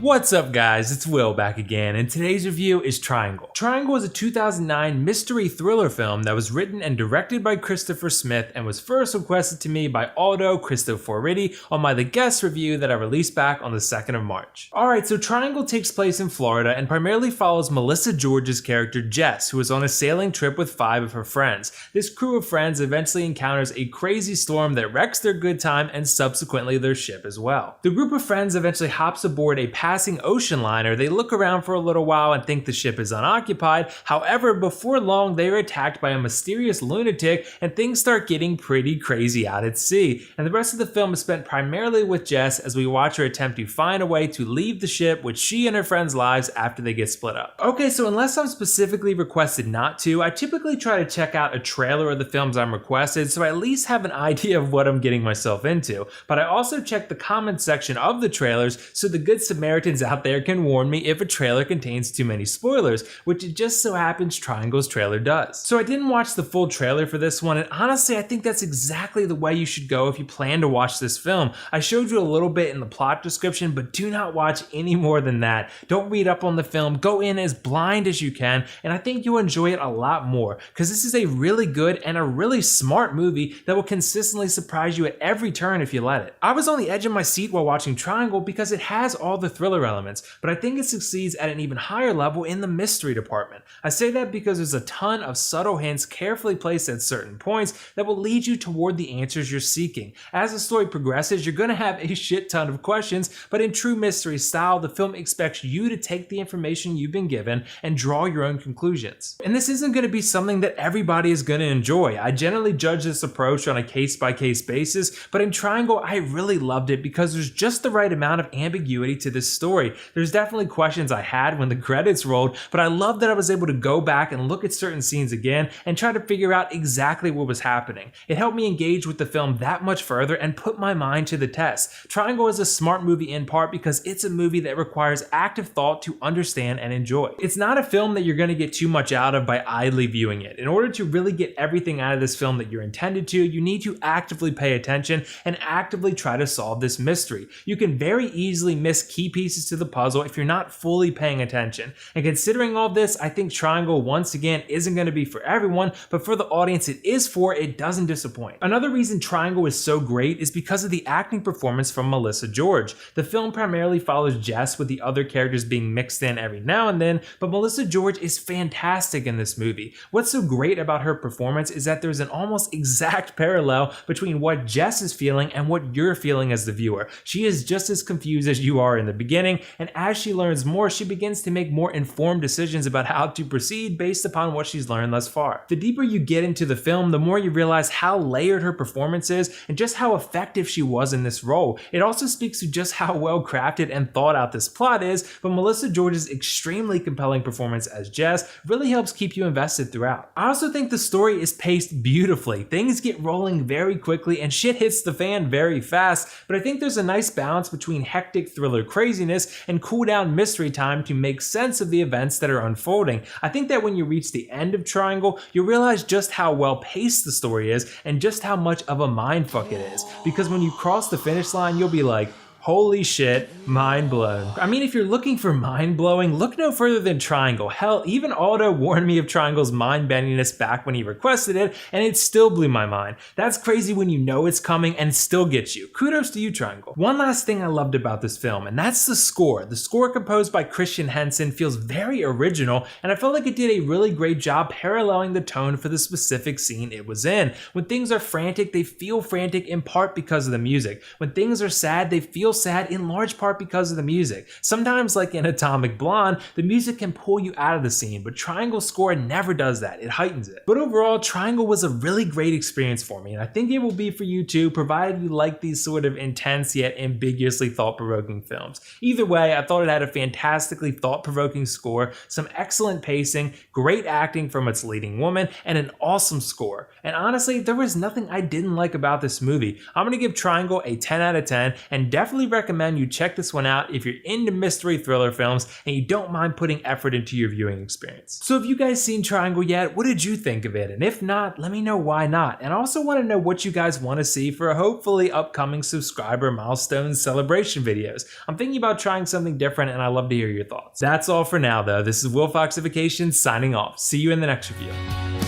What's up guys, it's Will back again, and today's review is Triangle. Triangle is a 2009 mystery thriller film that was written and directed by Christopher Smith and was first requested to me by Aldo Cristoforetti on my The Guest review that I released back on the 2nd of March. Alright, so Triangle takes place in Florida and primarily follows Melissa George's character Jess, who is on a sailing trip with 5 of her friends. This crew of friends eventually encounters a crazy storm that wrecks their good time and subsequently their ship as well. The group of friends eventually hops aboard a passing ocean liner. They look around for a little while and think the ship is unoccupied. However, before long they are attacked by a mysterious lunatic and things start getting pretty crazy out at sea. And the rest of the film is spent primarily with Jess as we watch her attempt to find a way to leave the ship with she and her friends' lives after they get split up. Okay, so unless I'm specifically requested not to, I typically try to check out a trailer of the films I'm requested so I at least have an idea of what I'm getting myself into. But I also check the comment section of the trailers so the good Samaritans out there can warn me if a trailer contains too many spoilers, which it just so happens Triangle's trailer does. So I didn't watch the full trailer for this one, and honestly I think that's exactly the way you should go if you plan to watch this film. I showed you a little bit in the plot description, but do not watch any more than that. Don't read up on the film, go in as blind as you can, and I think you'll enjoy it a lot more, because this is a really good and a really smart movie that will consistently surprise you at every turn if you let it. I was on the edge of my seat while watching Triangle because it has all the thriller elements, but I think it succeeds at an even higher level in the mystery department. I say that because there's a ton of subtle hints carefully placed at certain points that will lead you toward the answers you're seeking. As the story progresses, you're going to have a shit ton of questions, but in true mystery style, the film expects you to take the information you've been given and draw your own conclusions. And this isn't going to be something that everybody is going to enjoy. I generally judge this approach on a case-by-case basis, but in Triangle, I really loved it because there's just the right amount of ambiguity to this story. There's definitely questions I had when the credits rolled, but I love that I was able to go back and look at certain scenes again and try to figure out exactly what was happening. It helped me engage with the film that much further and put my mind to the test. Triangle is a smart movie in part because it's a movie that requires active thought to understand and enjoy. It's not a film that you're going to get too much out of by idly viewing it. In order to really get everything out of this film that you're intended to, you need to actively pay attention and actively try to solve this mystery. You can very easily miss key pieces to the puzzle if you're not fully paying attention. And considering all this, I think Triangle once again isn't going to be for everyone, but for the audience it is for, it doesn't disappoint. Another reason Triangle is so great is because of the acting performance from Melissa George. The film primarily follows Jess, with the other characters being mixed in every now and then, but Melissa George is fantastic in this movie. What's so great about her performance is that there's an almost exact parallel between what Jess is feeling and what you're feeling as the viewer. She is just as confused as you are in the beginning, and as she learns more, she begins to make more informed decisions about how to proceed based upon what she's learned thus far. The deeper you get into the film, the more you realize how layered her performance is and just how effective she was in this role. It also speaks to just how well crafted and thought out this plot is, but Melissa George's extremely compelling performance as Jess really helps keep you invested throughout. I also think the story is paced beautifully. Things get rolling very quickly and shit hits the fan very fast, but I think there's a nice balance between hectic thriller craziness and cool down mystery time to make sense of the events that are unfolding. I think that when you reach the end of Triangle, you'll realize just how well paced the story is and just how much of a mindfuck it is, because when you cross the finish line, you'll be like, holy shit, mind blown. I mean, if you're looking for mind blowing, look no further than Triangle. Hell, even Aldo warned me of Triangle's mind bendiness back when he requested it, and it still blew my mind. That's crazy when you know it's coming and still gets you. Kudos to you, Triangle. One last thing I loved about this film, and that's the score. The score composed by Christian Henson feels very original, and I felt like it did a really great job paralleling the tone for the specific scene it was in. When things are frantic, they feel frantic in part because of the music. When things are sad, they feel sad in large part because of the music. Sometimes, like in Atomic Blonde, the music can pull you out of the scene, but Triangle's score never does that. It heightens it. But overall, Triangle was a really great experience for me, and I think it will be for you too, provided you like these sort of intense yet ambiguously thought-provoking films. Either way, I thought it had a fantastically thought-provoking score, some excellent pacing, great acting from its leading woman, and an awesome score. And honestly, there was nothing I didn't like about this movie. I'm gonna give Triangle a 10 out of 10, and definitely definitely recommend you check this one out if you're into mystery thriller films and you don't mind putting effort into your viewing experience. So have you guys seen Triangle yet? What did you think of it? And if not, let me know why not. And I also want to know what you guys want to see for hopefully upcoming subscriber milestone celebration videos. I'm thinking about trying something different and I'd love to hear your thoughts. That's all for now though. This is Will Foxification signing off. See you in the next review.